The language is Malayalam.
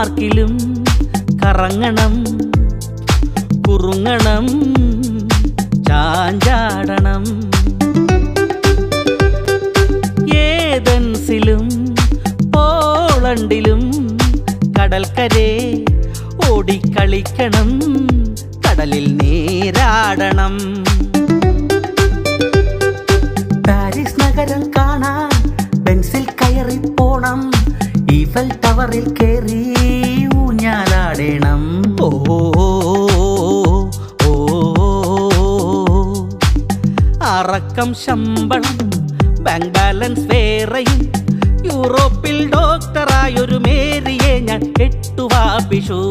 പാർക്കിലും കറങ്ങണം, കുറുങ്ങണം, ചാഞ്ചാടണം. ഏതൻസിലും പോളണ്ടിലും കടൽക്കരെ ഓടിക്കളിക്കണം, കടലിൽ നീരാടണം. പാരീസ് നഗരം കാണാൻ ബെൻസിൽ കയറി പോണം, ഈഫൽ ടവറിൽ കേറി ഊഞ്ഞാലാടണം. ഓ അറക്കം ശമ്പളം ബാങ്ക് ബാലൻസ് വേറെയും, യൂറോപ്പിൽ ഡോക്ടറായൊരു മേരിയെ ഞാൻ കെട്ടുവാ പിഷൂ.